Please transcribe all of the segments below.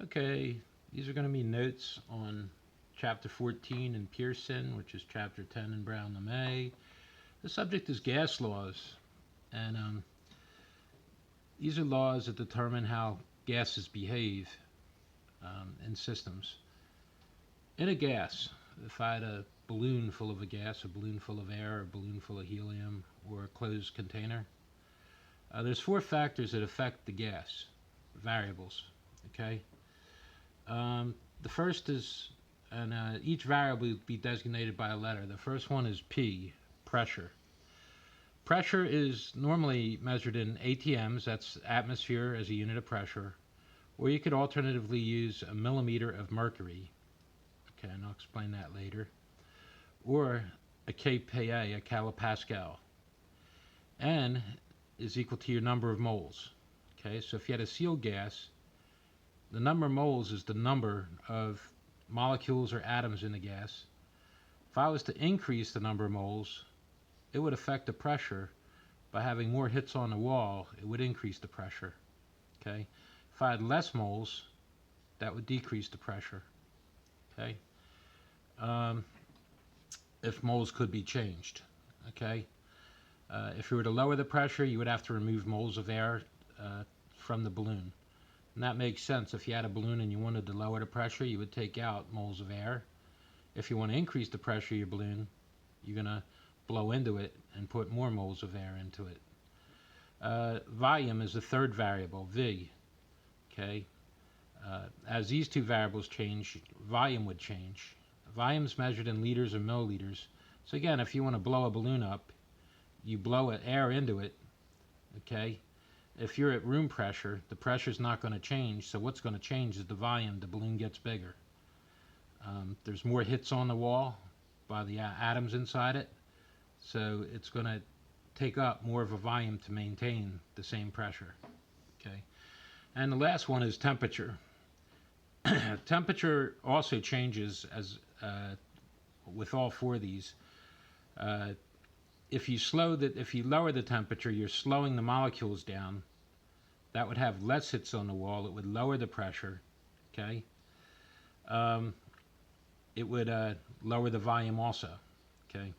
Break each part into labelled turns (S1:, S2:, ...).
S1: Okay, these are going to be notes on Chapter 14 in Pearson, which is Chapter 10 in Brown-LeMay. The subject is gas laws, and these are laws that determine how gases behave in systems. In a gas, if I had a balloon full of a gas, a balloon full of air, a balloon full of helium, or a closed container, there's four factors that affect the gas, variables, okay? The first is, and each variable will be designated by a letter. The first one is P, pressure. Pressure is normally measured in ATMs, that's atmosphere as a unit of pressure, or you could alternatively use a millimeter of mercury. Okay, and I'll explain that later. Or a kPa, a kilopascal. N is equal to your number of moles. Okay, so if you had a sealed gas, the number of moles is the number of molecules or atoms in the gas. If I was to increase the number of moles, it would affect the pressure. By having more hits on the wall, it would increase the pressure. Okay, if I had less moles, that would decrease the pressure. Okay, if moles could be changed. Okay, if you were to lower the pressure, you would have to remove moles of air from the balloon. And that makes sense. If you had a balloon and you wanted to lower the pressure, you would take out moles of air. If you want to increase the pressure of your balloon, you're going to blow into it and put more moles of air into it. Volume is the third variable, V. Okay. As these two variables change, volume would change. Volume is measured in liters or milliliters. So again, if you want to blow a balloon up, you blow air into it. Okay. If you're at room pressure, the pressure is not going to change. So what's going to change is the volume. The balloon gets bigger. There's more hits on the wall by the atoms inside it. So it's going to take up more of a volume to maintain the same pressure. Okay. And the last one is temperature. Temperature also changes as with all four of these. If you lower the temperature, you're slowing the molecules down. That would have less hits on the wall. It would lower the pressure. Okay. It would lower the volume also. Okay.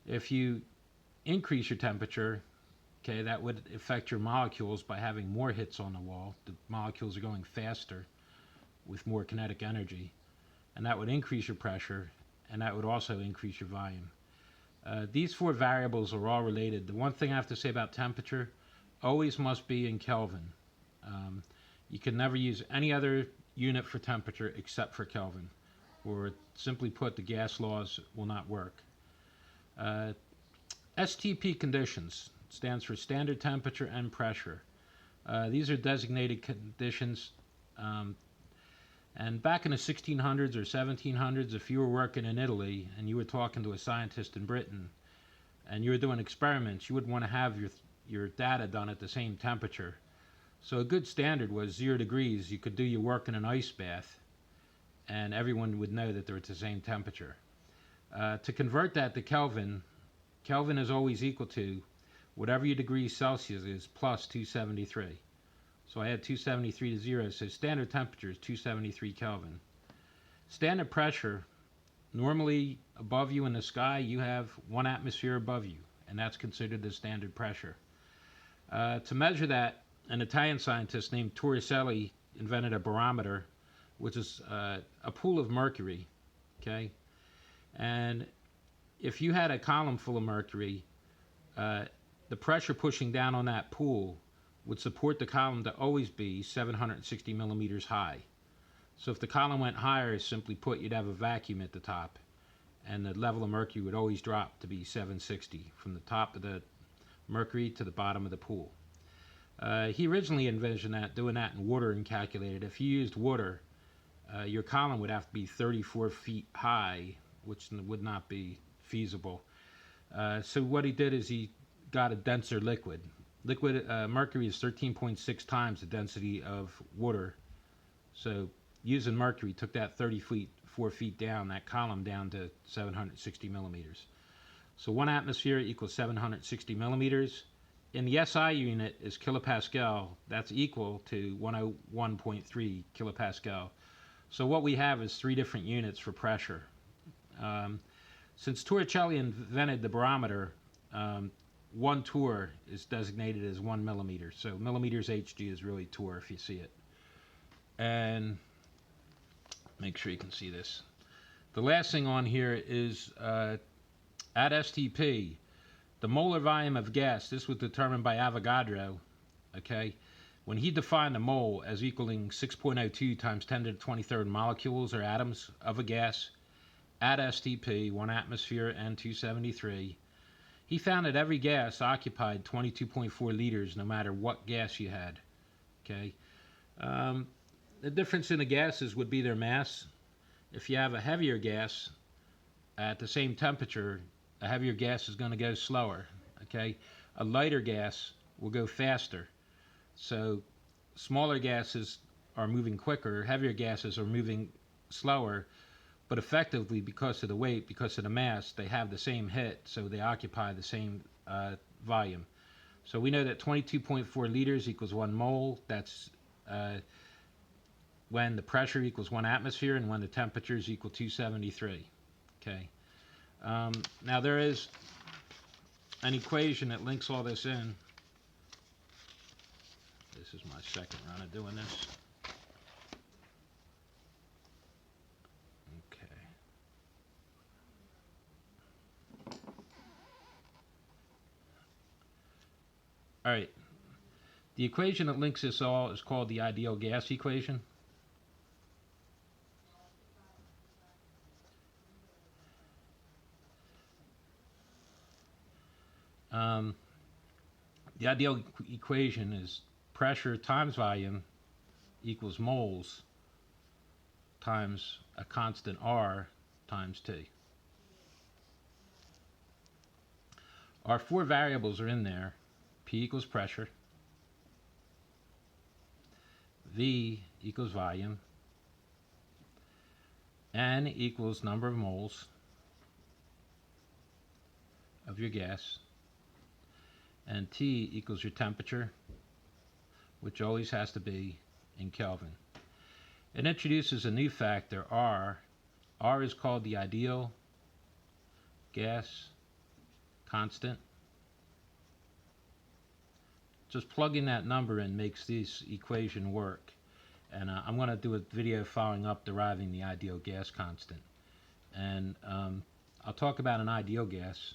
S1: If you increase your temperature, okay, that would affect your molecules by having more hits on the wall. The molecules are going faster with more kinetic energy, and that would increase your pressure, and that would also increase your volume. These four variables are all related. The one thing I have to say about temperature, always must be in Kelvin. You can never use any other unit for temperature except for Kelvin, or simply put, the gas laws will not work. STP conditions stands for standard temperature and pressure. These are designated conditions. And back in the 1600s or 1700s, if you were working in Italy and you were talking to a scientist in Britain and you were doing experiments, you would want to have your data done at the same temperature. So a good standard was 0 degrees. You could do your work in an ice bath and everyone would know that they're at the same temperature. To convert that to Kelvin, Kelvin is always equal to whatever your degrees Celsius is plus 273. So I add 273 to 0, so standard temperature is 273 Kelvin. Standard pressure, normally above you in the sky, you have 1 atmosphere above you, and that's considered the standard pressure. To measure that, an Italian scientist named Torricelli invented a barometer, which is a pool of mercury, okay? And if you had a column full of mercury, the pressure pushing down on that pool would support the column to always be 760 millimeters high. So if the column went higher, simply put, you'd have a vacuum at the top, and the level of mercury would always drop to be 760 from the top of the mercury to the bottom of the pool. He originally envisioned doing that in water, and calculated if you used water, your column would have to be 34 feet high, which would not be feasible. So what he did is he got a denser liquid. Mercury is 13.6 times the density of water. So using mercury took that 34 feet down, that column down to 760 millimeters. So 1 atmosphere equals 760 millimeters. in the SI unit is kilopascal. That's equal to 101.3 kilopascal. So what we have is 3 different units for pressure. Since Torricelli invented the barometer, 1 torr is designated as 1 millimeter. So millimeters Hg is really torr if you see it. And make sure you can see this. The last thing on here is at STP, the molar volume of gas. This was determined by Avogadro. Okay, when he defined a mole as equaling 6.02 times 10 to the 23rd molecules or atoms of a gas at STP, 1 atmosphere and 273, he found that every gas occupied 22.4 liters no matter what gas you had. Okay, the difference in the gases would be their mass. If you have a heavier gas at the same temperature, a heavier gas is going to go slower. Okay, a lighter gas will go faster. So smaller gases are moving quicker, heavier gases are moving slower, but effectively because of the weight, because of the mass, they have the same hit, so they occupy the same volume. So we know that 22.4 liters equals 1 mole. That's when the pressure equals 1 atmosphere and when the temperature is equal to 273. Okay. Now there is an equation that links all this in. This is my second run of doing this. Okay. All right. The equation that links this all is called the ideal gas equation. The ideal equation is pressure times volume equals moles times a constant R times T. Our 4 variables are in there. P equals pressure, V equals volume, N equals number of moles of your gas, and T equals your temperature, which always has to be in Kelvin. It introduces a new factor, R. R is called the ideal gas constant. Just plugging that number in makes this equation work. And I'm going to do a video following up deriving the ideal gas constant. And I'll talk about an ideal gas.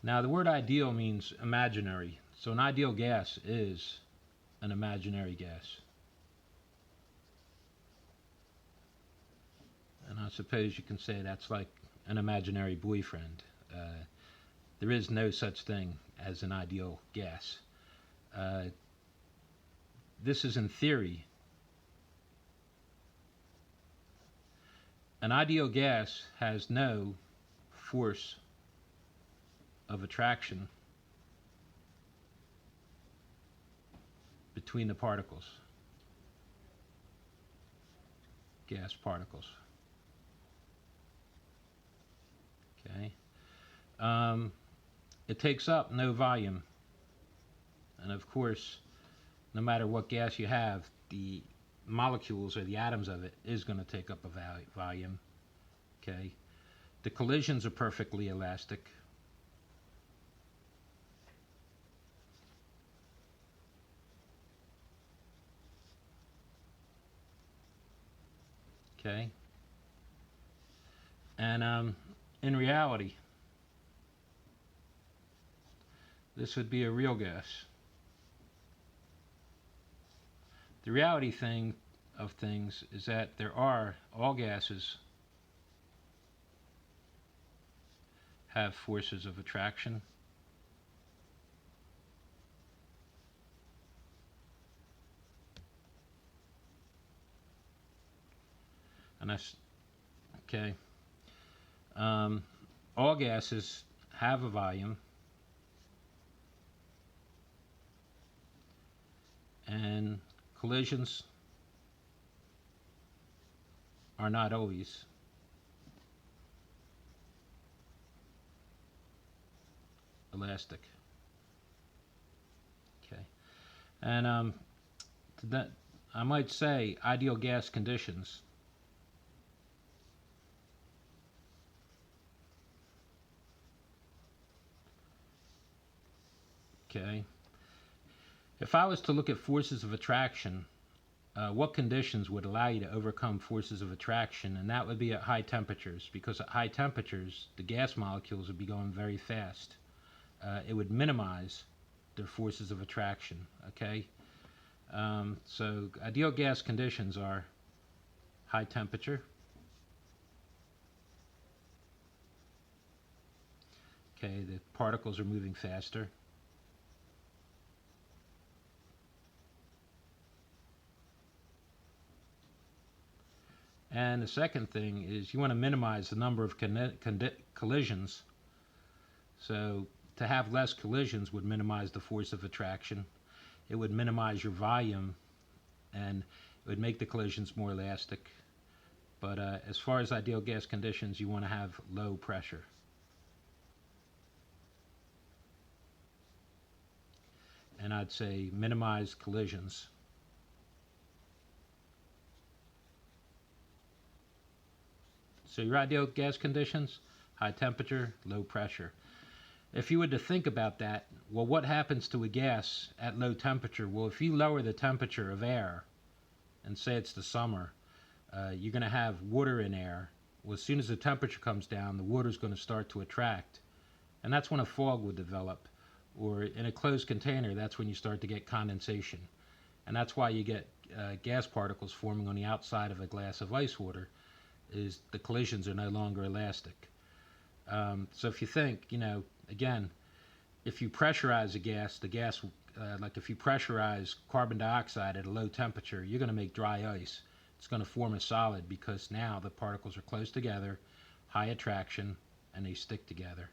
S1: Now the word ideal means imaginary. So an ideal gas is an imaginary gas. And I suppose you can say that's like an imaginary boyfriend. There is no such thing as an ideal gas. This is in theory. An ideal gas has no force of attraction between the particles, gas particles. Okay. It takes up no volume, and of course, no matter what gas you have, the molecules or the atoms of it is going to take up a volume. Okay. The collisions are perfectly elastic. Okay. And in reality, this would be a real gas. The reality of things is that all gases have forces of attraction. And that's okay. All gases have a volume, and collisions are not always elastic. Okay, and that I might say ideal gas conditions. Okay, if I was to look at forces of attraction, what conditions would allow you to overcome forces of attraction? And that would be at high temperatures, because at high temperatures the gas molecules would be going very fast. It would minimize their forces of attraction. Okay, so ideal gas conditions are high temperature. Okay, the particles are moving faster. And the second thing is you want to minimize the number of collisions. So to have less collisions would minimize the force of attraction. It would minimize your volume, and it would make the collisions more elastic. But as far as ideal gas conditions, you want to have low pressure. And I'd say minimize collisions. So your ideal gas conditions, high temperature, low pressure. If you were to think about that, well, what happens to a gas at low temperature? Well, if you lower the temperature of air, and say it's the summer, you're going to have water in air. Well, as soon as the temperature comes down, the water is going to start to attract. And that's when a fog would develop. Or in a closed container, that's when you start to get condensation. And that's why you get gas particles forming on the outside of a glass of ice water, is the collisions are no longer elastic. So if you think, again, if you pressurize a gas, like if you pressurize carbon dioxide at a low temperature, you're going to make dry ice. It's going to form a solid because now the particles are close together, high attraction, and they stick together.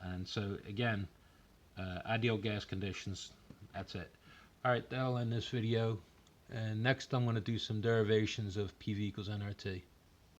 S1: And so again, ideal gas conditions, that's it. All right, that'll end this video. And next I'm going to do some derivations of PV equals nRT.